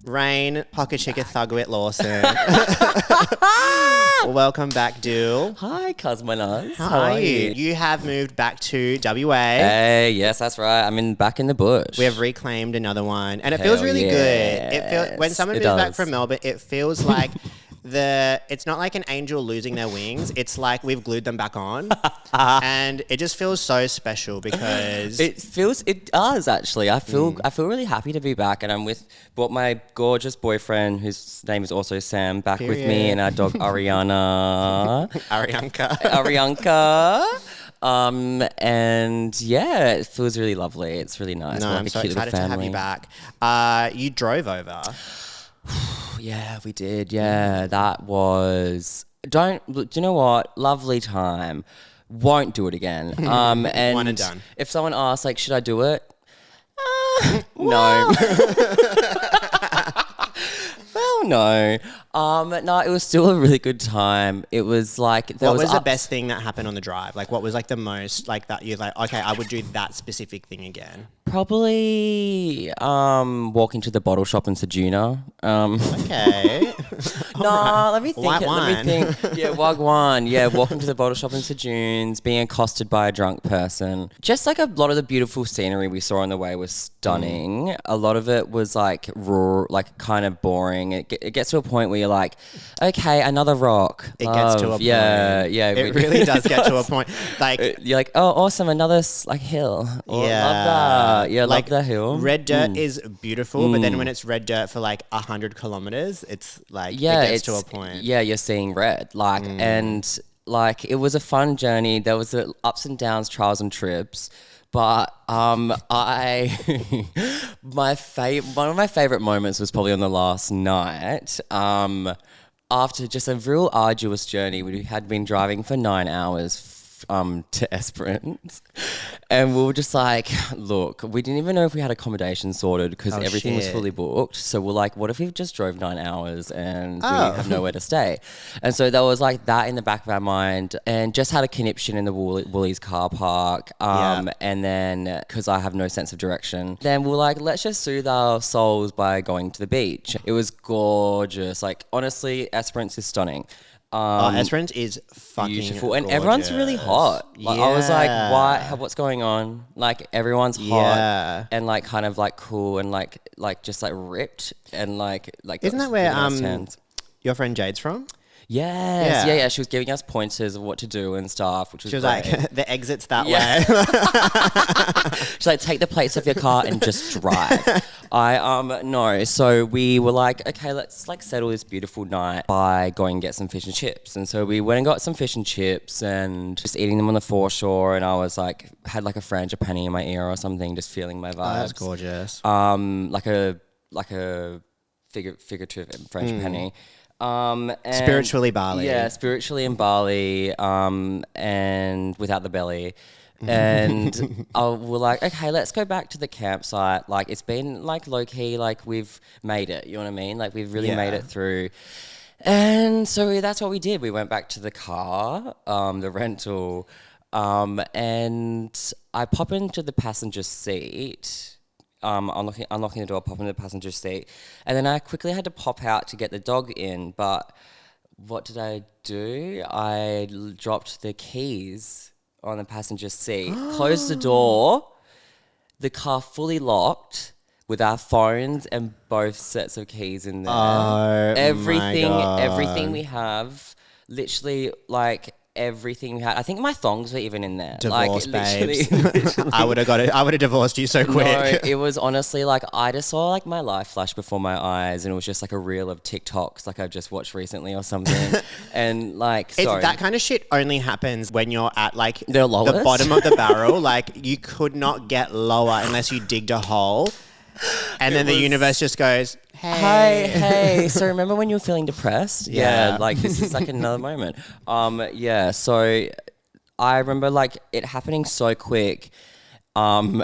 Reyne, Pocket Chica Thugwit Lawson. Welcome back, Dill. Hi, Cosmonauts. How are you? You have moved back to WA. Hey, yes, that's right. I'm back in the bush. We have reclaimed another one, and it Hell feels really good. It yes, feels when someone it moves back does. from Melbourne, it feels like it's not like an angel losing their wings. It's like we've glued them back on, and it just feels so special because It does actually. I feel really happy to be back, and I'm brought my gorgeous boyfriend, whose name is also Sam, back with me, Period. and our dog Ariana. Arianka. And yeah, it feels really lovely. It's really nice. No, We're like I'm a so cute little excited to have you family. back. You drove over. Yeah, we did. Yeah, that was. Do you know what? Lovely time. Won't do it again. And One and done. If someone asks, like, should I do it? No. Well, no. No, it was still a really good time. It was like What was the best thing that happened on the drive? Like, what was like the most like that you're like, okay, I would do that specific thing again. Probably walking to the bottle shop in Sajuna. Okay. Let me think. White wine. Yeah, Wagwan. Yeah, walking to the bottle shop in Sajune's, being accosted by a drunk person. Just like a lot of the beautiful scenery we saw on the way was stunning. A lot of it was like raw, like kind of boring. It gets to a point where you're like, okay, another rock. It gets to a point. Yeah. It really does get to a point. Like, You're like, oh, awesome, another like hill. Oh, yeah. love that. Yeah, like, love the hill. Red dirt is beautiful, but then when it's red dirt for like 100 kilometers, it's like, it gets to a point. Yeah, you're seeing red. Like, and like, it was a fun journey. There was the ups and downs, trials and trips. But one of my favorite moments was probably on the last night. After just a real arduous journey, we had been driving for 9 hours to Esperance, and we were just like, look, we didn't even know if we had accommodation sorted because everything was shit. fully booked. So we're like, what if we just drove 9 hours and we have nowhere to stay? And so there was like that in the back of our mind, and just had a conniption in the Woolies car park. And then because I have no sense of direction, then we're like, let's just soothe our souls by going to the beach. It was gorgeous. Like, honestly, Esperance is stunning. Esperance is fucking Beautiful, and gorgeous. everyone's really hot. Like, I was like, Yeah. what's going on? Like, everyone's hot Yeah. and like kind of like cool and like just like ripped and like Isn't that really where nice tans. your friend Jade's from? Yes, Yeah. yeah. She was giving us pointers of what to do and stuff, which was She was great. like, the exit's that Yeah. way. She's like, take the plates off your car and just drive. No. So we were like, okay, let's like settle this beautiful night by going and get some fish and chips. And so we went and got some fish and chips and just eating them on the foreshore. And I was like, had like a frangipani in my ear or something, just feeling my vibes. Oh, that's gorgeous. Like a figurative frangipani. And Spiritually Bali. Yeah, spiritually in Bali, and without the belly. And we're like, okay, let's go back to the campsite. Like, it's been like low key, like we've made it. You know what I mean? Like, we've really made it through. And so that's what we did. We went back to the car, the rental, and I pop into the passenger seat. Unlocking the door, pop into the passenger seat, and then I quickly had to pop out to get the dog in. But what did I do? I dropped the keys on the passenger seat, closed the door, the car fully locked with our phones and both sets of keys in there. Oh, everything my God. we have, literally like. Everything we had. I think my thongs were even in there. Divorce, babes. Literally. I would have divorced you so quick. No, it was honestly like I just saw like my life flash before my eyes, and it was just like a reel of TikToks like I've just watched recently or something. And like, sorry, That kind of shit only happens when you're at like The lowest? the bottom of the barrel. Like, you could not get lower unless you digged a hole. And then the universe just goes, hey. So remember when you were feeling depressed? Yeah. Like this is like another moment. So I remember like it happening so quick. And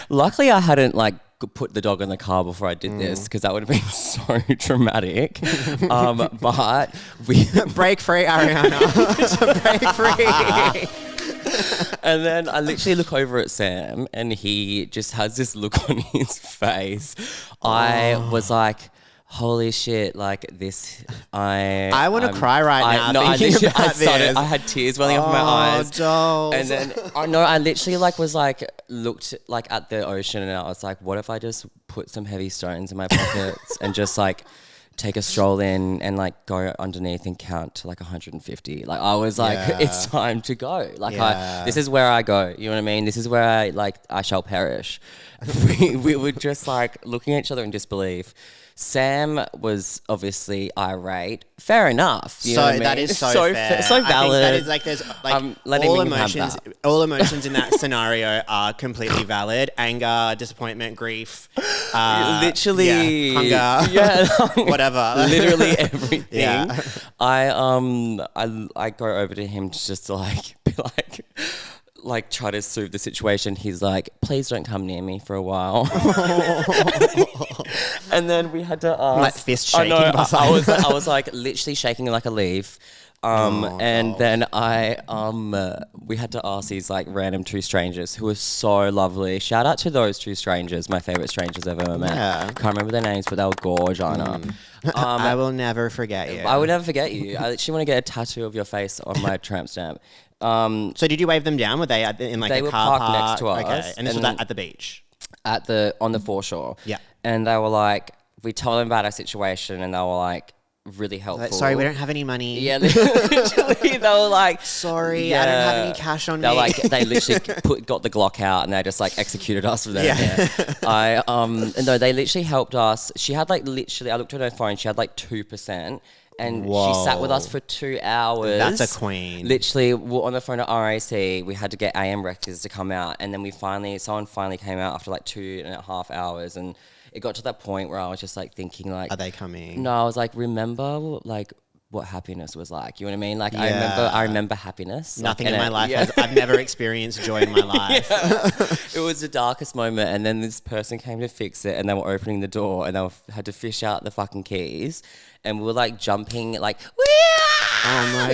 luckily I hadn't like put the dog in the car before I did this because that would have been so dramatic. But we break free, Ariana. Break free. And then I literally look over at Sam and he just has this look on his face. I was like, holy shit, like this, I want to cry right now thinking about this. I had tears welling up in my eyes. Dolls. And then, I literally like was like, looked like at the ocean and I was like, what if I just put some heavy stones in my pockets and just like take a stroll in and like go underneath and count to like 150. Like I was like, it's time to go. Like this is where I go. You know what I mean? This is where I shall perish. we were just like looking at each other in disbelief. Sam was obviously irate. Fair enough. You know what I mean? That is so fair. So valid. I think that is like there's like all emotions in that scenario are completely valid. Anger, disappointment, grief, literally hunger, whatever. Literally everything. Yeah. I go over to him just to like be like try to soothe the situation. He's like, please don't come near me for a while. And then we had to ask. Like fist shaking. I was like literally shaking like a leaf. Then we had to ask these like random two strangers who were so lovely. Shout out to those two strangers, my favorite strangers I've ever met. Yeah. Can't remember their names, but they were gorgeous. I will never forget you. I would never forget you. I actually want to get a tattoo of your face on my tramp stamp. So did you wave them down? Were they in like they a were car parked park? next to us. Okay, and this was at the beach. On the foreshore. Yeah. And they were like, we told them about our situation and they were like really helpful. Like, sorry, we don't have any money. Yeah, literally, they were like, sorry, I don't have any cash on me. They literally got the Glock out and they just like executed us with that. Yeah. No, they literally helped us. She had like literally, I looked at her phone, she had like 2%. And she sat with us for 2 hours. That's a queen. Literally, we're on the phone at RAC. We had to get AM Records to come out. And then someone finally came out after like 2.5 hours. And it got to that point where I was just like thinking like... Are they coming? No, I was like, remember like what happiness was like. You know what I mean? Like I remember happiness. Nothing like, in my life I've never experienced joy in my life. It was the darkest moment. And then this person came to fix it and they were opening the door and had to fish out the fucking keys. And we were like jumping, like,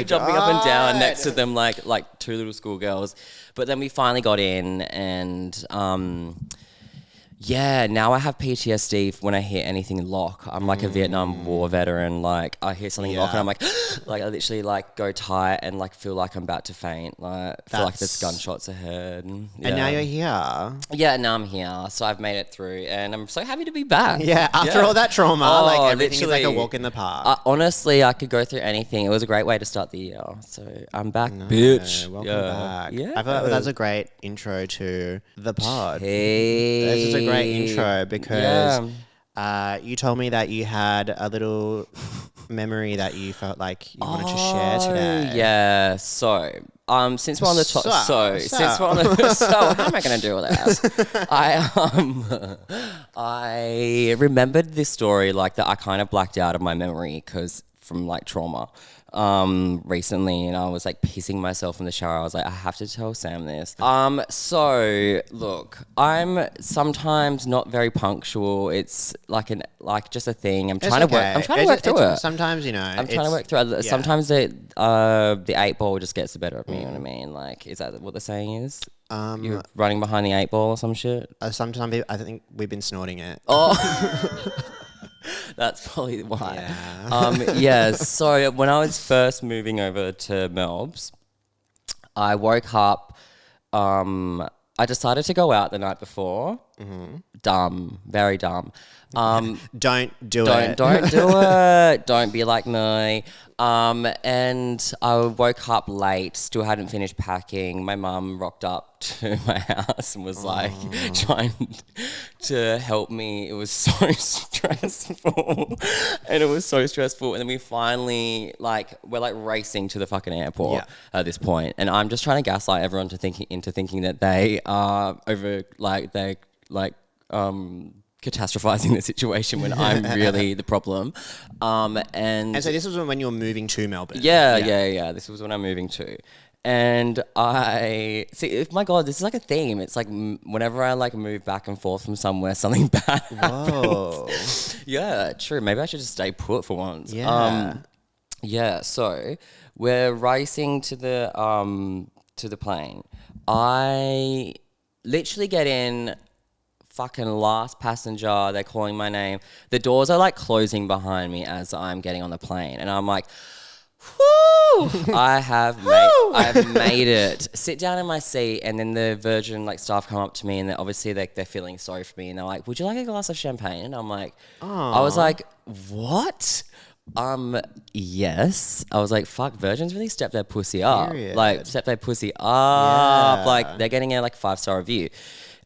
jumping up and down next to them, like two little schoolgirls. But then we finally got in, and now I have PTSD when I hear anything lock. I'm like a Vietnam War veteran. Like I hear something lock, and I'm like, like I literally like go tight and like feel like I'm about to faint. Like feel like there's gunshots ahead. And now you're here. Yeah, now I'm here. So I've made it through, and I'm so happy to be back. Yeah, after all that trauma, like everything is like a walk in the park. Honestly, I could go through anything. It was a great way to start the year. So I'm back, bitch. Welcome back. Yeah, I thought that was a great intro to the pod. Hey. This is a great intro because you told me that you had a little memory that you felt like you wanted to share today. Yeah. So, since we're on the top, since we're on the, so how am I going to do that? I remembered this story like that. I kind of blacked out of my memory because from like trauma. Recently, and I was like pissing myself in the shower. I was like, I have to tell Sam this. So look, I'm sometimes not very punctual. It's like just a thing. I'm trying to work through it. Sometimes, you know, I'm trying to work through it. Yeah. Sometimes the 8 ball just gets the better of me. You know what I mean? Like, is that what the saying is? You're running behind the 8 ball or some shit. Sometimes I think we've been snorting it. Oh. That's probably why. Yeah. So when I was first moving over to Melbs, I woke up. I decided to go out the night before. Mm-hmm. Dumb, very dumb. Don't do it. Don't do it. Don't be like me. And I woke up late, still hadn't finished packing. My mum rocked up to my house and was like trying to help me. It was so stressful. And then we finally we're like racing to the fucking airport at this point. And I'm just trying to gaslight everyone into thinking that they are catastrophizing the situation when I'm really the problem. And so this was when you were moving to Melbourne. Yeah. This was when I'm moving to. And I see, my God, this is like a theme. It's like whenever I like move back and forth from somewhere, something bad happens. Yeah, true. Maybe I should just stay put for once. Yeah. So we're racing to the to the plane. I literally get in fucking last passenger. They're calling my name. The doors are like closing behind me as I'm getting on the plane. And I'm like, whoo! I have made it. Sit down in my seat, and then the Virgin like staff come up to me, and they're feeling sorry for me, and they're like, "Would you like a glass of champagne?" And I'm like, I was like, "What?" Yes. I was like, "Fuck, Virgin's really stepped their pussy up. Period. Like, stepped their pussy up. Yeah. Like, they're getting a like 5-star review."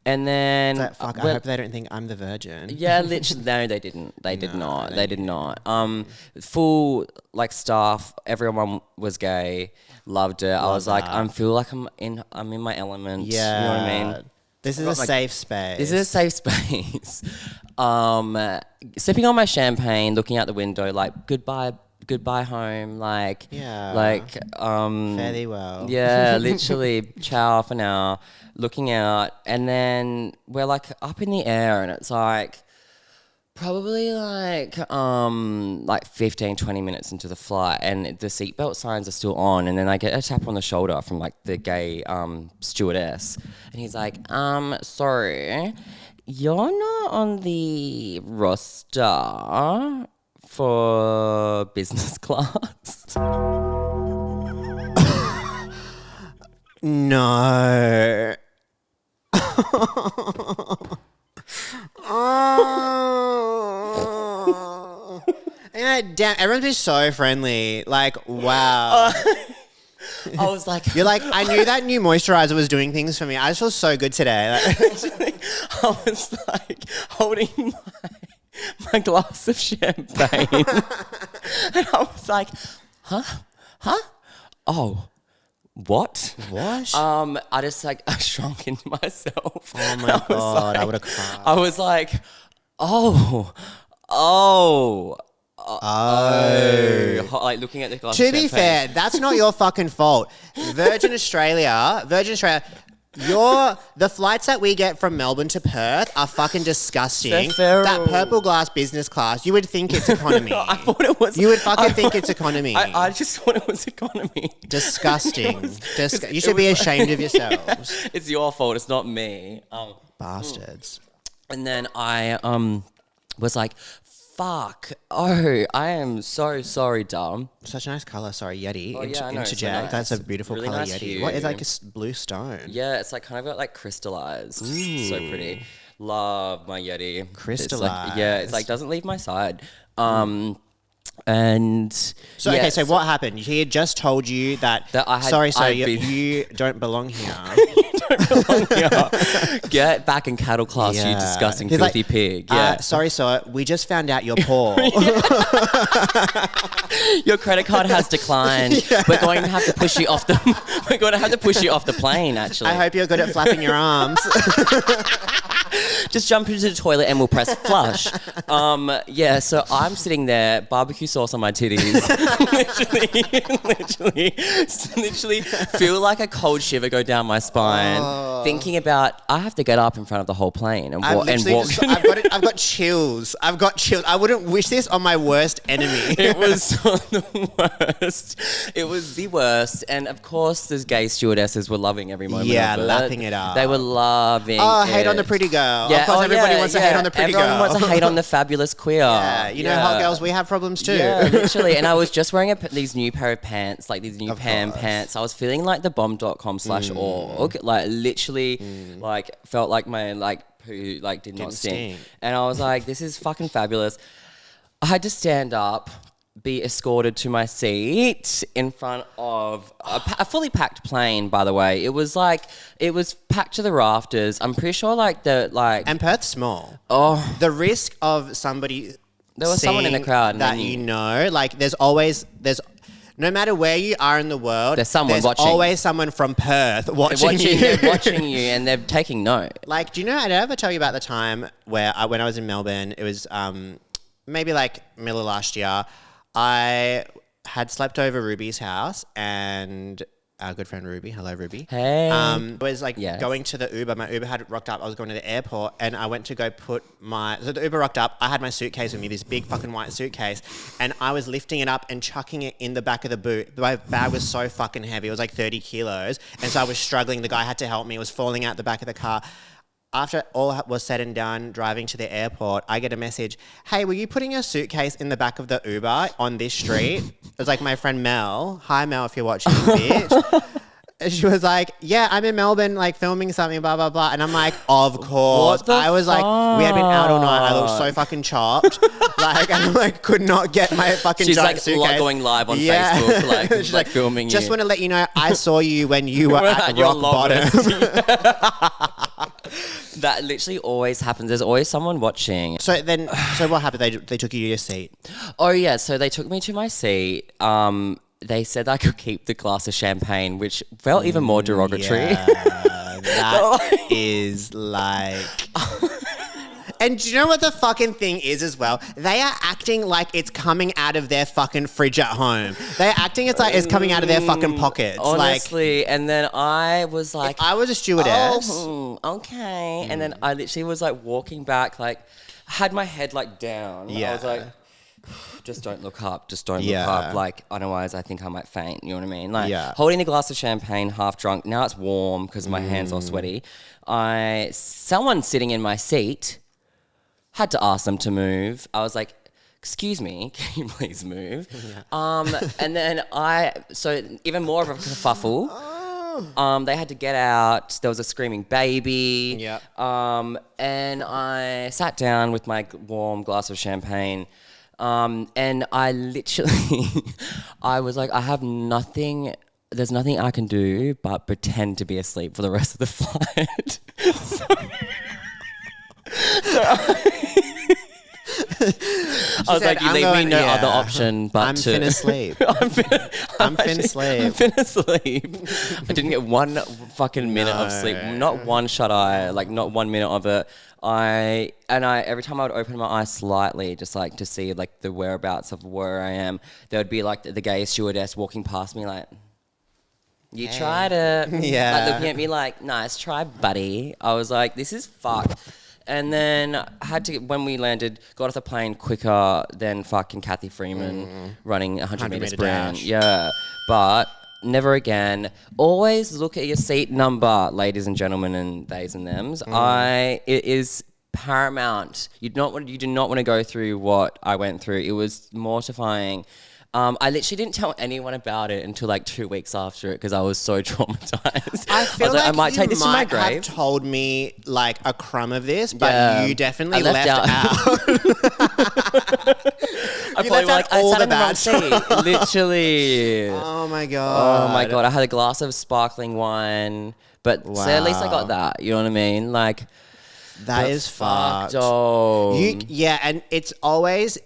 And then It's like, fuck, I hope they don't think I'm the Virgin. yeah, literally. No, they didn't. They did not. They did not. Full like staff. Everyone was gay. Loved it. I was like, I feel like I'm in my element. Yeah. You know what I mean? This is a safe space. This is a safe space. Sipping on my champagne, looking out the window, like goodbye home. Like Yeah. Like Fare thee well. yeah, literally, ciao for now. Looking out, and then we're like up in the air, and it's like probably like 15, 20 minutes into the flight, and the seatbelt signs are still on, and then I get a tap on the shoulder from like the gay stewardess, and he's like, sorry, you're not on the roster for business class. No. Yeah, damn, everyone's been so friendly. Like, wow. I was like, You're like, I knew that new moisturizer was doing things for me. I just feel so good today. Like, I was like holding my glass of champagne. And I was like, huh? Oh, what? what? I just like, I shrunk into myself. Oh my God, I would have cried. I was like, oh. Like looking at the glass To of be champagne. fair, that's not your fucking fault. Virgin Australia, the flights that we get from Melbourne to Perth are fucking disgusting. They're feral. That purple glass business class, you would think it's economy. I thought it was. You would fucking think it's economy. I just thought it was economy. Disgusting. You it should be was ashamed of yourselves. It's your fault. It's not me. Bastards. And then I was like, fuck. Oh, I am so sorry, Dom. Such a nice colour. Sorry, Yeti. Oh, yeah, I know, it's so interject. nice. That's a beautiful Really colour, nice Yeti. hue. What is like a blue stone? Yeah, it's like kind of got like crystallized. So pretty. Love my Yeti. It's Crystallized. like, yeah, it's like doesn't leave my side. And So, okay, so what happened? He had just told you that I had- sorry, I'd you, been- you don't belong here. Get back in cattle class, you Yeah. disgusting, He's filthy like, pig. Yeah. Sorry, sir, we just found out you're poor. Your credit card has declined. Yeah. We're going to have to push you off the. We're going to have to push you off the plane. Actually, I hope you're good at flapping your arms. just jump into the toilet and we'll press flush. Yeah. So I'm sitting there, barbecue sauce on my titties, literally feel like a cold shiver go down my spine, thinking about I have to get up in front of the whole plane and walk. I've got chills. I wouldn't wish this on my worst enemy. It was the worst. It was the worst. And of course, the gay stewardesses were loving every moment Yeah, of it. lapping it up. They were loving hate on the pretty girl. Of course, everybody wants to hate on the pretty girl. Everyone wants to hate on the fabulous queer. Yeah, you know, hot girls, we have problems too. Yeah, literally. And I was just wearing these new pair of pants, like these new Pam course. pants. I was feeling like the bomb.com/org. Like literally, like felt like my like poo like did not stink. And I was like, this is fucking fabulous. I had to stand up, be escorted to my seat in front of a fully packed plane, by the way. It was packed to the rafters. I'm pretty sure And Perth's small. oh, The risk of somebody there was someone in the seeing crowd and that then you know, like there's no matter where you are in the world, There's someone watching. always someone from Perth watching you. they're watching you and they're taking note. Like, do you know, did I ever tell you about the time where when I was in Melbourne, it was maybe like middle of last year, I had slept over Ruby's house and our good friend Ruby. Hello, Ruby. Hey. I was like Yes. going to the Uber. My Uber had rocked up. I was going to the airport and I went to go put so the Uber rocked up. I had my suitcase with me, this big fucking white suitcase, and I was lifting it up and chucking it in the back of the boot. My bag was so fucking heavy. It was like 30 kilos. And so I was struggling. The guy had to help me. It was falling out the back of the car. After all was said and done, driving to the airport, I get a message, hey, were you putting your suitcase in the back of the Uber on this street? It was like my friend Mel. Hi, Mel, if you're watching, bitch. And she was like, yeah, I'm in Melbourne, like filming something, blah, blah, blah. And I'm like, of course. What the I was like, we had been out all night. I looked so fucking chopped. Like, and I could not get my fucking She's giant like suitcase. going live on Facebook, like, She's like filming you. just want to let you know, I saw you when you were at your rock bottom. That literally always happens. There's always someone watching. So what happened? They took you to your seat. Oh yeah, so they took me to my seat. They said I could keep the glass of champagne, which felt even more derogatory. Yeah, that is like... And do you know what the fucking thing is as well? They are acting like it's coming out of their fucking fridge at home. They're acting it's coming out of their fucking pockets. Honestly, and then I was like... If I was a stewardess... Oh, okay. And then I literally was like walking back, like, had my head like down. Yeah. I was like... Just don't look up. Just don't look up. Like, otherwise I think I might faint. You know what I mean? Like, holding the glass of champagne, half drunk. Now it's warm because my hands are sweaty. Someone sitting in my seat had to ask them to move. I was like, excuse me, can you please move? And then so even more of a kerfuffle. They had to get out. There was a screaming baby. Yeah. And I sat down with my warm glass of champagne. And I literally, I was like, I have nothing, there's nothing I can do but pretend to be asleep for the rest of the flight. I was like, you leave me no other option but I'm finna sleep. I'm finna sleep. I'm finna sleep. I didn't get one fucking minute of sleep. Not one shut eye, like not 1 minute of it. Every time I would open my eyes slightly, just like to see like the whereabouts of where I am, there would be like the gay stewardess walking past me like, you tried it. Yeah. Like looking at me like, nice try, buddy. I was like, this is fucked. And then I had to, when we landed, got off the plane quicker than fucking Kathy Freeman running 100 meter sprint. dash. Yeah. But never again. Always look at your seat number, ladies and gentlemen and theys and thems. It is paramount. You do not want to go through what I went through. It was mortifying. I literally didn't tell anyone about it until like 2 weeks after it because I was so traumatized. I feel like I might take this to my have grave. told me like a crumb of this, but you definitely left out. I probably like, I sat in the wrong seat. Literally. Oh my god. Oh my god. I had a glass of sparkling wine, but so at least I got that. You know what I mean? Like that is fucked. Oh. And it's always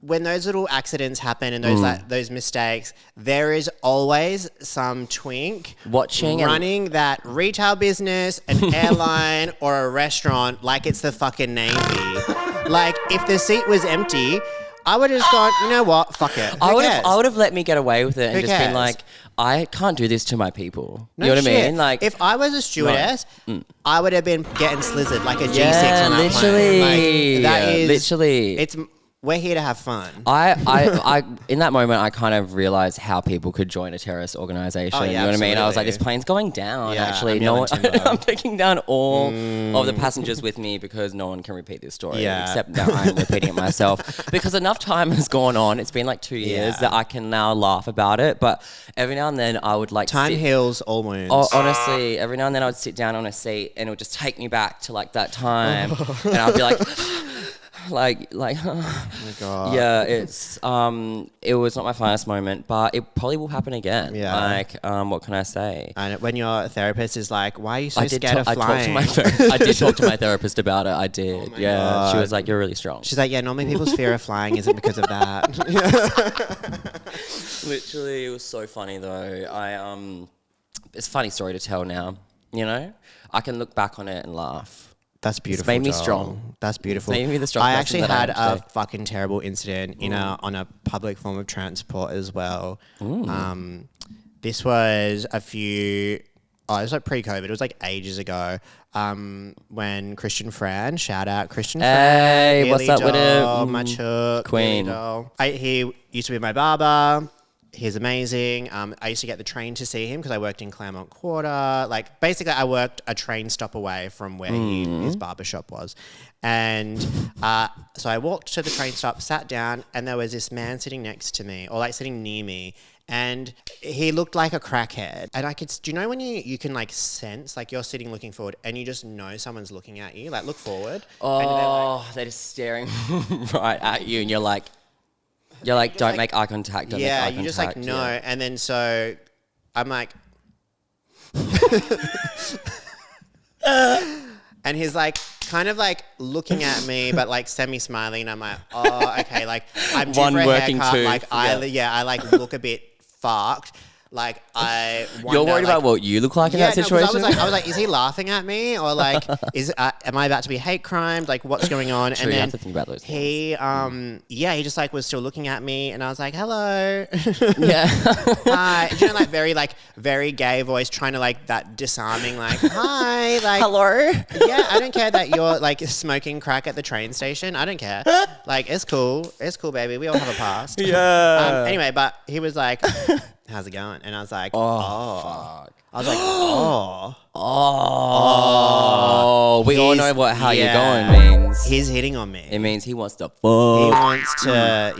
when those little accidents happen and those mistakes, there is always some twink running that retail business, an airline, or a restaurant like it's the fucking Navy. Like if the seat was empty, I would have just gone, you know what, fuck it. I would have let me get away with it and just been cares? like, I can't do this to my people. No you know what I shit. mean? Like if I was a stewardess, I would have been getting slizzard like a G6 on that literally. plane. Like, that is literally. We're here to have fun. I in that moment, I kind of realized how people could join a terrorist organization. Oh, yeah, you know what I mean? I was like, absolutely. this plane's going down. Yeah, Actually, I'm taking down all of the passengers with me because no one can repeat this story except that I'm repeating it myself. Because enough time has gone on. It's been like 2 years that I can now laugh about it. But every now and then, I would like time heals all wounds. Oh, honestly, every now and then I would sit down on a seat and it would just take me back to like that time, and I'd be like. Like, oh my god. Yeah, it was not my finest moment, but it probably will happen again. Yeah. Like, what can I say? And when your therapist is like, "Why are you so scared of flying?" I did talk to my therapist about it. I did. Oh God. She was like, "You're really strong." She's like, "Yeah, normally people's fear of flying isn't because of that." Literally, it was so funny though. It's a funny story to tell now. You know, I can look back on it and laugh. That's beautiful. It's made me strong. That's beautiful. It's made me the strong I person actually that I had am a today. fucking terrible incident on a public form of transport as well. This was a few. Oh, it was like pre-COVID. It was like ages ago. When Christian Fran, shout out Christian Fran. Hey, what's up with doll, it? my chook, Queen. doll. He used to be my barber. He's amazing. I used to get the train to see him because I worked in Claremont Quarter. Like, basically, I worked a train stop away from where his barber shop was. And so I walked to the train stop, sat down, and there was this man sitting next to me, or like sitting near me. And he looked like a crackhead. And do you know when you can like sense, like you're sitting looking forward and you just know someone's looking at you? Like, look forward. Oh, they're just staring right at you and you're like, don't make eye contact. Don't make eye you just like contact. know. Yeah. And then so I'm like, and he's like kind of like looking at me, but like semi-smiling. And I'm like, oh, okay. Like I'm due One for a working haircut. tooth, Like I like look a bit fucked. Like I wonder, You're worried about what you look like in that situation? 'cause I was like, is he laughing at me or like am I about to be hate crimed? Like what's going on? True, and you then have to think about those he he just like was still looking at me and I was like, hello. Yeah. Hi. You know, like very gay voice trying to like that disarming like, hi, like Hello. yeah, I don't care that you're like smoking crack at the train station. I don't care. Like it's cool, baby. We all have a past. Yeah. Anyway, but he was like, how's it going? And I was like, Fuck. I was like, oh. Oh. We all know how you're yeah. going means. He's hitting on me. It means he wants to fuck. He wants to, yeah.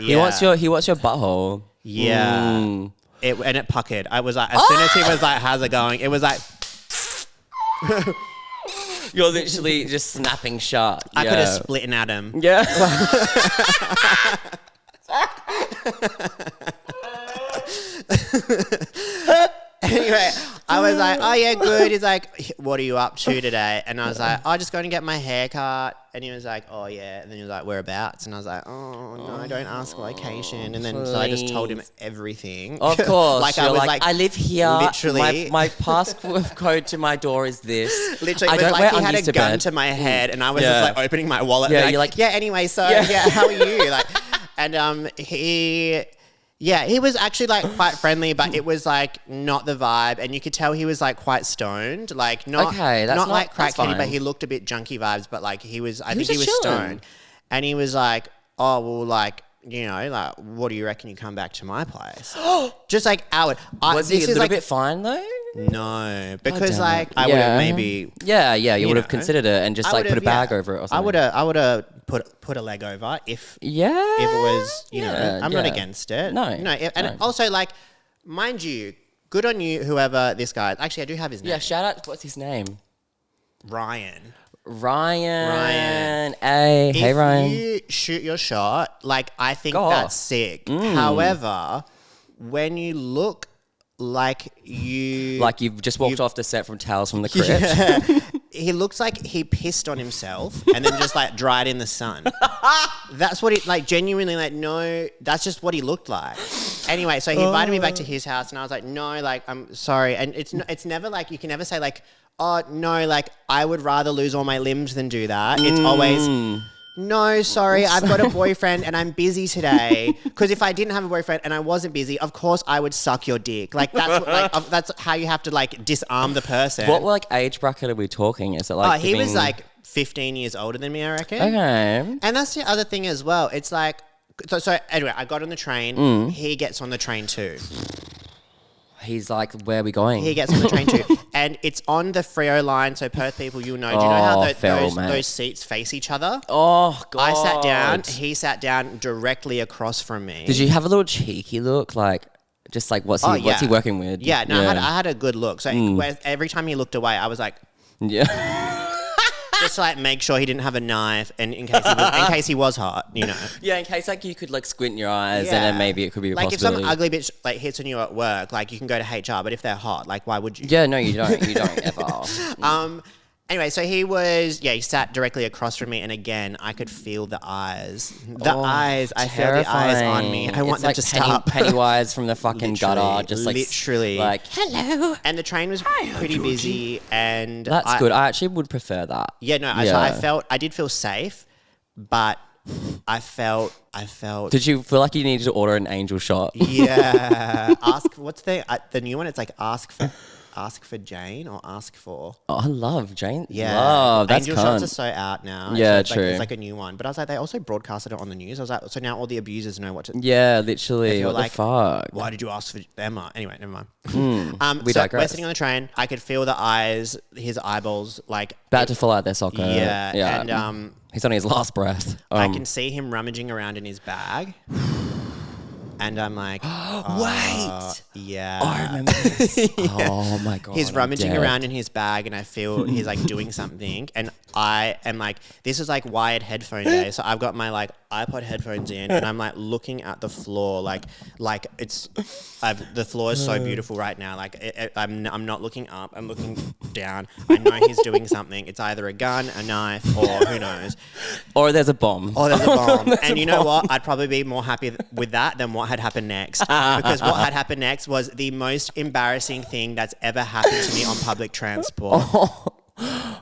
He wants your butthole. Yeah. Mm. And it puckered. I was like, as soon as he was like, how's it going? It was like, You're literally just snapping shut. I could have split an atom. Yeah. Anyway, I was like, oh yeah, good. He's like, what are you up to today? And I was like, oh, just going to get my hair cut. And he was like, oh yeah. And then he was like, whereabouts? And I was like, oh no, don't ask location. And then so I just told him everything. Of course. Like You're I was like, I live here. literally. My passcode to my door is this. Literally, I it don't was wear like he had a undies to gun bed. to my head, and I was Yeah. just like opening my wallet. Yeah, and you're like, yeah. Anyway, so Yeah. yeah, how are you? Like, and he. Yeah, he was actually like quite friendly, but it was like not the vibe, and you could tell he was like quite stoned, like not like crackheady, but he looked a bit junky vibes. But like he was, I think he was stoned, and he was like, oh well, like you know, like what do you reckon you come back to my place? Just like Howard. Was he a little bit fine though? No, because damn like it. I would have maybe. Yeah, you would have know, considered it and just I like put a would've, bag yeah. over it or something. I would have put a leg over if it was, you know, I'm not against it. No. And also like, mind you, good on you, whoever this guy is. Actually, I do have his name. Yeah, shout out. What's his name? Ryan. Hey, Ryan. If you shoot your shot, like I think Go that's off. sick. However, when you look like you've just walked off the set from Tales from the Crypt. Yeah. He looks like he pissed on himself and then just like dried in the sun. That's what it like genuinely like no, that's just what he looked like. Anyway, so he invited me back to his house and I was like, no, like I'm sorry. And it's never like you can never say like, oh no, like I would rather lose all my limbs than do that. It's always no, sorry, I've got a boyfriend and I'm busy today. Because if I didn't have a boyfriend and I wasn't busy, of course I would suck your dick. Like that's how you have to like disarm the person. What like age bracket are we talking? Is it like? He was like 15 years older than me, I reckon. Okay. And that's the other thing as well. It's like so anyway, I got on the train. He gets on the train too. He's like, where are we going? He gets on the train too. And it's on the Freo line, so Perth people, you'll know. Do you know how those seats face each other? Oh, God. I sat down. He sat down directly across from me. Did you have a little cheeky look? Like, just like, what's he working with? Yeah, no, I had a good look. So every time he looked away, I was like... Yeah. Just to like make sure he didn't have a knife and in case he was hot, you know. Yeah, in case like you could like squint your eyes and then maybe it could be a like possibility. if some ugly bitch like hits on you at work, like you can go to HR, but if they're hot, like why would you? Yeah, no, you don't. You don't ever. Anyway, so he sat directly across from me, and again, I could feel the eyes. I felt the eyes on me. I want them to stop. Pennywise from the fucking gutter, just like literally, like hello. And the train was pretty busy, and that's good. I actually would prefer that. Yeah, no, so I did feel safe, but I felt. Did you feel like you needed to order an angel shot? Yeah. What's the new one? It's like ask for Jane or ask for. Oh, I love Jane. Yeah. Love. That's Angel shots are so out now. Yeah, it's true. Like, it's like a new one. But I was like, they also broadcasted it on the news. I was like, so now all the abusers know what to. Yeah, literally. What like, the fuck? Why did you ask for Emma? Anyway, never mind. We so digress. we're sitting on the train. I could feel his eyeballs, like About to fall out their socket. Yeah. Yeah. And he's on his last breath. I can see him rummaging around in his bag. And I'm like, wait. Yeah. I remember this. Yeah. Oh my God. He's I'm rummaging dead. around in his bag and I feel he's like doing something. And I am like, this is like wired headphone day. So I've got my like iPod headphones in and I'm like looking at the floor like the floor is so beautiful right now. Like I'm not looking up. I'm looking down. I know he's doing something. It's either a gun, a knife, or who knows. Or there's a bomb. And you know what? I'd probably be more happy with that than what had happened next. Because what had happened next was the most embarrassing thing that's ever happened to me on public transport.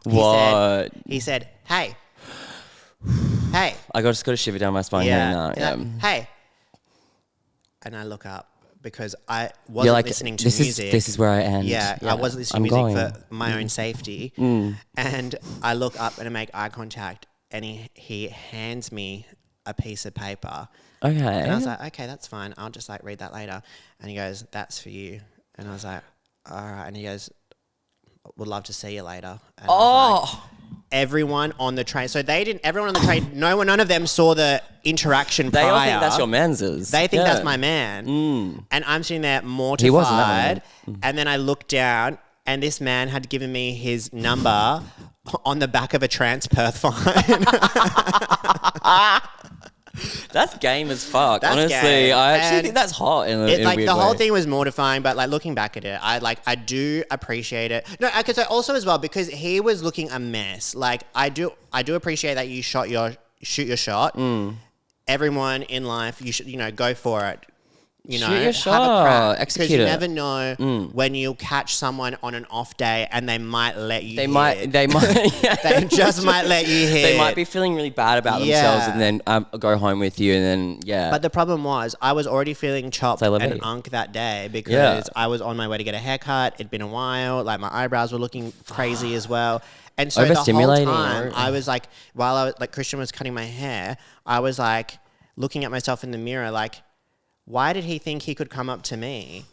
What? He said, hey. I just got a shiver down my spine hearing that. Yeah. Hey. And I look up because I wasn't listening to music. This is where I end. Yeah, I wasn't listening to music for my own safety. And I look up and I make eye contact and he hands me a piece of paper. Okay. And I was like, okay, that's fine. I'll just like read that later. And he goes, that's for you. And I was like, all right. And he goes, would love to see you later. And everyone on the train. So everyone on the train, none of them saw the interaction prior. They all think that's your man's. They think that's my man. And I'm sitting there mortified. He wasn't that man. And then I look down and this man had given me his number on the back of a Transperth fine. That's game as fuck. That's honestly, game. I actually And think that's hot in a like weird the way. whole thing was mortifying, but like looking back at it, I do appreciate it. No, because also as well because he was looking a mess. Like I do appreciate that you shoot your shot. Everyone in life, you should go for it. Shoot your have shot. a crack. Execute Because you it. never know when you'll catch someone on an off day and they might let you. They hit. might. They just might let you hit. They might be feeling really bad about themselves and then go home with you and then But the problem was I was already feeling chopped and unk that day because I was on my way to get a haircut. It'd been a while. Like my eyebrows were looking crazy as well. And so the whole time I was like, while I was like Christian was cutting my hair, I was like looking at myself in the mirror like, why did he think he could come up to me?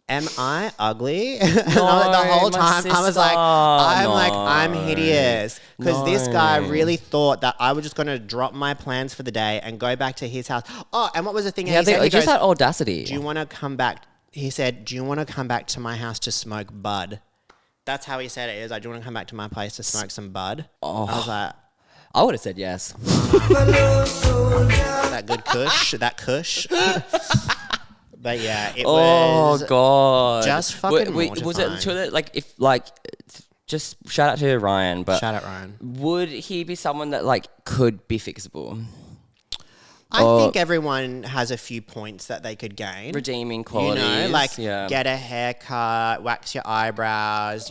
Am I ugly? No, the whole time I was like, I'm No. hideous. Because this guy No. really thought that I was just going to drop my plans for the day and go back to his house. Oh, and what was the thing? Yeah, he said, he just goes, that audacity. do you want to come back? He said, do you want to come back to my house to smoke bud? That's how he said it. Is like, do you want to come back to my place to smoke some bud? I was like, I would have said yes. that good kush, that kush. But yeah, it Oh was God! just fucking Was it mortifying. true that just shout out to Ryan, but Shout out Ryan. would he be someone that could be fixable? I think everyone has a few points that they could gain. Redeeming qualities. Get a haircut, wax your eyebrows,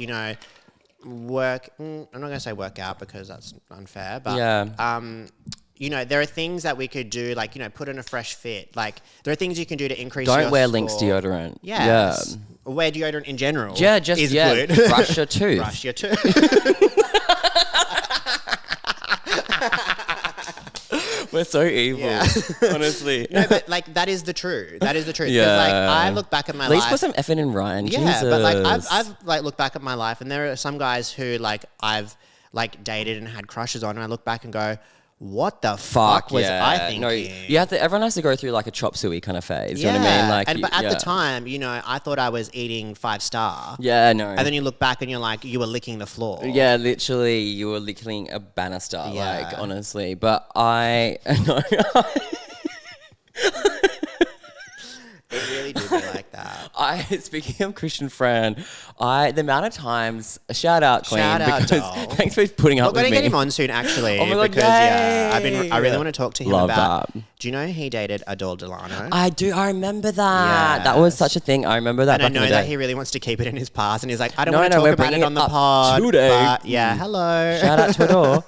work. I'm not going to say work out because that's unfair, but there are things that we could do, like, put in a fresh fit. Like, there are things you can do to increase your Don't wear score. Lynx deodorant. Yes. Yeah. Wear deodorant in general. Yeah, is good. Brush your tooth. Brush your tooth. We're so evil, Yeah. honestly. No, but that is the truth. That is the truth. 'Cause, Yeah. I look back at my At least life. put some effort in Ryan. Yeah, Jesus. but I've looked back at my life, and there are some guys who I've dated and had crushes on, and I look back and go, what the fuck was I thinking? No, everyone has to go through a chop suey kind of phase. You know what I mean? But at the time, I thought I was eating 5-star. Yeah, no. And then you look back and you're like, you were licking the floor. Yeah, literally, you were licking a banister, Yeah. honestly. But I know. It really did be like that. Speaking of Christian Fran, the amount of times, shout out Queen, Shout out, because doll. thanks for putting up We're with going me. to get him on soon, actually. Oh my God, because I yay. really want to talk to him Love about. that. Do you know he dated Adore Delano? I do. I remember that. That was Yes. such a thing. I remember that. And I back in know the that day. he really wants to keep it in his past, and he's like, I don't No, want to no, talk we're about it bringing on the it up pod. today. But yeah, hello. Shout out to Adore.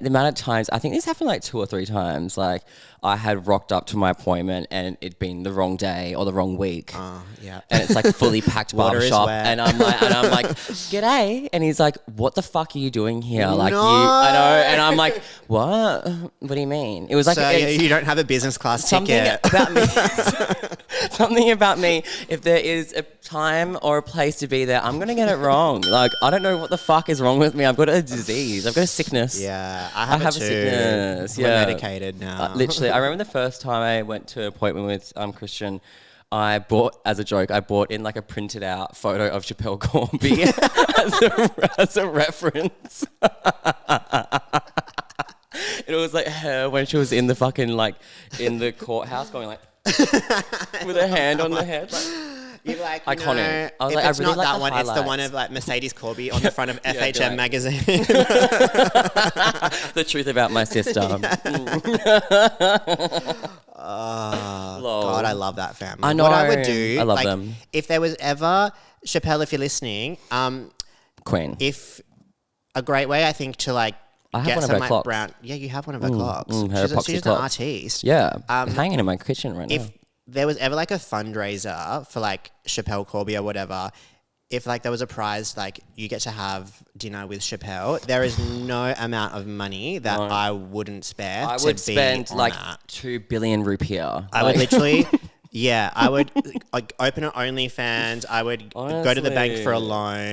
The amount of times, I think this happened like 2 or 3 times. Like, I had rocked up to my appointment and it'd been the wrong day or the wrong week. Yeah. And it's like fully packed Water is barbershop. wet. And I'm like, g'day. And he's like, what the fuck are you doing here? Like, No. I know. And I'm like, what? What do you mean? It was like, So you don't have a business class something ticket. about me. Something about me. If there is a time or a place to be there, I'm gonna get it wrong. Like, I don't know what the fuck is wrong with me. I've got a disease. I've got a sickness. Yeah, I I have, have it a too. sickness. We're Yeah, medicated now. literally, I remember the first time I went to an appointment with Christian. I bought in like a printed out photo of Chappelle Corby as a reference. It was like her when she was in the fucking in the courthouse going like with her hand on the head. Like, You're like, iconic. I was if like, I it's really not like that the one, it's the one highlights. of like Mercedes Corby on the front of it'd be FHM like- magazine. the truth about my sister. Oh, God, I love that family. I know. What I would do, I love like, them. if there was ever, Chappelle, if you're listening, Queen. if a great way, I think, to like I have get one of some her like clocks. brown. Yeah, you have one of her clocks. her she's epoxy she's an clocks. artiste. Yeah, hanging in my kitchen right now. If there was ever like a fundraiser for like Chappelle Corby or whatever, if like there was a prize, like you get to have dinner with Chappelle, there is no amount of money that I wouldn't spare. I to would be spend on like that. 2 billion rupiah. I would literally, yeah, I would like open an OnlyFans. I would go to the bank for a Honestly.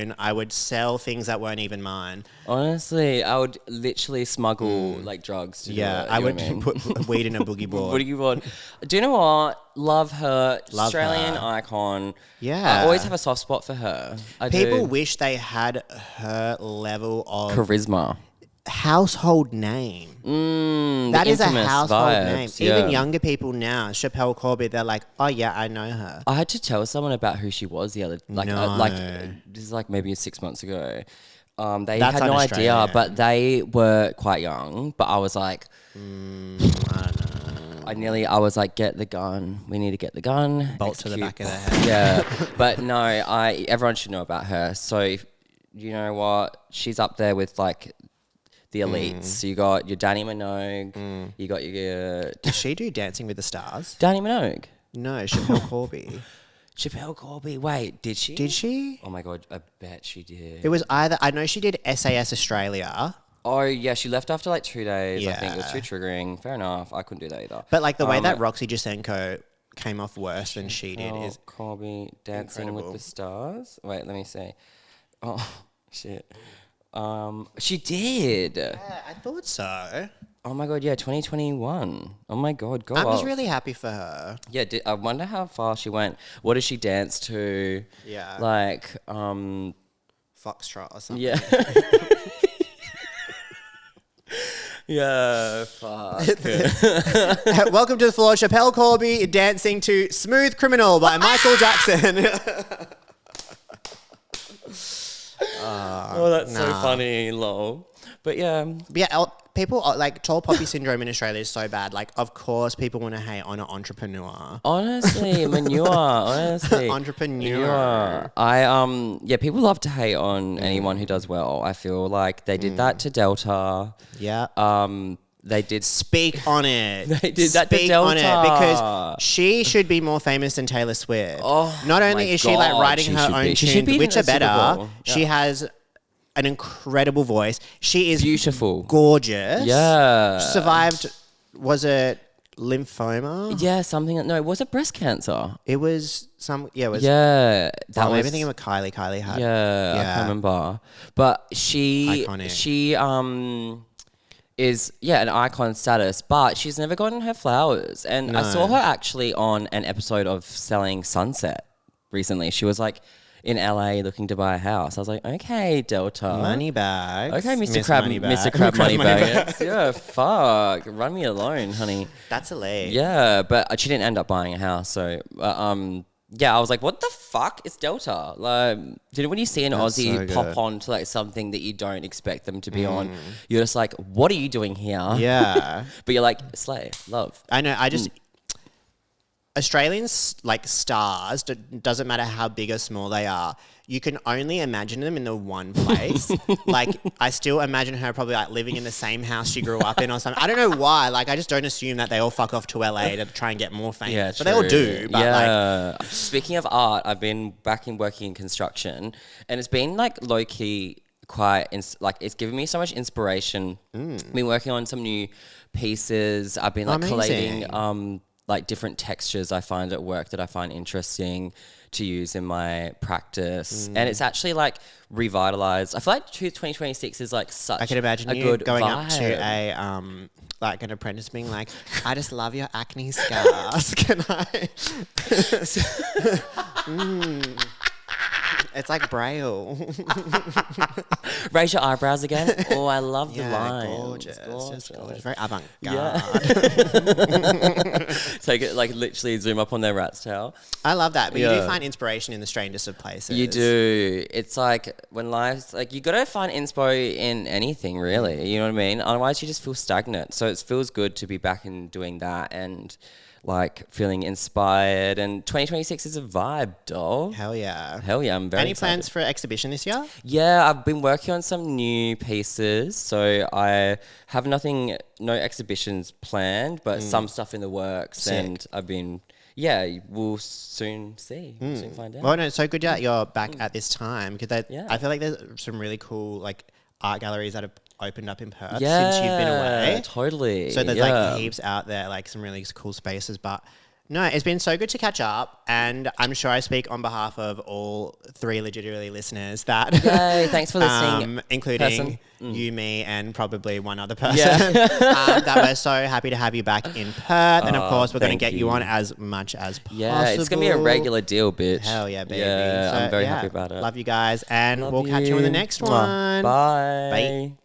loan. I would sell things that weren't even mine. Honestly, I would literally smuggle like drugs to do Yeah, it, I you know would what I mean? put weed in a boogie board. What do you want? Do you know what? Love her. Love Australian her. icon. Yeah. I always have a soft spot for her. I People do. wish they had her level of Charisma. household name. The That is a infamous household vibes, name. yeah. Even younger people now, Chappelle Corby, they're like, oh yeah, I know her. I had to tell someone about who she was the other No. this is like maybe 6 months ago. They That's had no idea, un-Australian. but they were quite young. But I was like, I don't know. I was like, get the gun. We need to get the gun. Bolt to the Execute. back of the head. Yeah, but no, everyone should know about her. So you know what? She's up there with like the elites. You got your Danny Minogue. You got your Does she do Dancing with the Stars? Danny Minogue. No, Chappelle Corby. Chappelle Corby. Wait, did she? Did she? Oh my god, I bet she did. It was either, I know she did SAS Australia, Oh yeah, she left after like 2 days. I think it was Yeah. too triggering. Fair enough. I couldn't do that either. but like the way that Roxy Jacenko came off worse than she did Oh, is Corby Dancing incredible. with the Stars. Wait, let me see. Oh shit. She did. Yeah, I thought so. Oh my god, yeah, 2021. Oh my god, go I was off. really happy for her. Yeah, I wonder how far she went. What does she dance to? Yeah. Like, Foxtrot or something. yeah. Yeah, fuck. Welcome to the floor, Chappelle Corby dancing to Smooth Criminal by Michael Jackson. Oh, that's so funny, lol. But yeah, But yeah, people like tall poppy syndrome in Australia is so bad. Like, of course, people want to hate on an entrepreneur. honestly, manure. Honestly, Entrepreneur. Yeah, people love to hate on anyone who does well. I feel like they did that to Delta. Yeah. They did. Speak on it. They did that to Speak on it Delta. because she should be more famous than Taylor Swift. Oh, Not my only is she like God, writing she her should own be. She should tunes, be in which the are Super better, Bowl. she Yeah. has an incredible voice. She is Beautiful. gorgeous. Yeah. Survived. Was it lymphoma? Yeah, something. No, was it breast cancer? It was some. Yeah. It was. Yeah, That maybe thinking of Kylie. Kylie had. Yeah, I can't remember. But she Iconic. is an icon status, but she's never gotten her flowers. And I saw her actually on an episode of Selling Sunset recently. She was like in LA looking to buy a house. I was like, okay, Delta. Money bags. Okay, Mr. Miss Crab, Moneybag. Mr. Crab Crab Moneybags. Yeah, fuck. Run me alone, honey. That's elite. Yeah, but she didn't end up buying a house. So, yeah, I was like, what the fuck is Delta? Like, when you see an That's Aussie so pop good. on to like something that you don't expect them to be on, you're just like, what are you doing here? Yeah. But you're like, slay, love. I know. I just Australians like stars. Doesn't matter how big or small they are. You can only imagine them in the one place. Like I still imagine her probably like living in the same house she grew up in or something. I don't know why. Like I just don't assume that they all fuck off to LA to try and get more famous. Yeah, but they all do. But like, Speaking of art, I've been back in working in construction, and it's been like low key quite like it's given me so much inspiration. Been working on some new pieces. I've been like Amazing. collating like different textures I find at work that I find interesting to use in my practice, and it's actually like revitalized. I feel like 2026 is like such. I can imagine a you good going vibe. up to a like an apprentice being like, I just love your acne scars. Can I? It's like Braille. Raise your eyebrows again. Oh, I love the Yeah, line. gorgeous. Just gorgeous. Very avant-garde. Yeah. Take it like literally zoom up on their rat's tail. I love that. But you Yeah. do find inspiration in the strangest of places. You do. It's like when life's like you gotta find inspo in anything really. You know what I mean? Otherwise you just feel stagnant. So it feels good to be back and doing that and like feeling inspired. And 2026 is a vibe, doll. Hell yeah. Hell yeah, I'm very Any excited. plans for exhibition this year? Yeah, I've been working on some new pieces, so I have no exhibitions planned, but some stuff in the works, Sick. and I've been, we'll soon see, we'll soon find out. Well, no, it's so good that you're back at this time because Yeah. I feel like there's some really cool like art galleries that have opened up in Perth since you've been away. Totally. So there's yeah. like heaps out there, like some really cool spaces. But no, it's been so good to catch up, and I'm sure I speak on behalf of all 3 Legiterally listeners that, Yay, thanks for listening, including person. you, me, and probably one other person. Yeah. That we're so happy to have you back in Perth, and of course we're going to thank get you you. on as much as possible. Yeah, it's gonna be a regular deal, bitch. Hell yeah, baby! Yeah, So, I'm very happy about it. Love you guys, and Love we'll catch you in the next Mwah. one. Bye. Bye.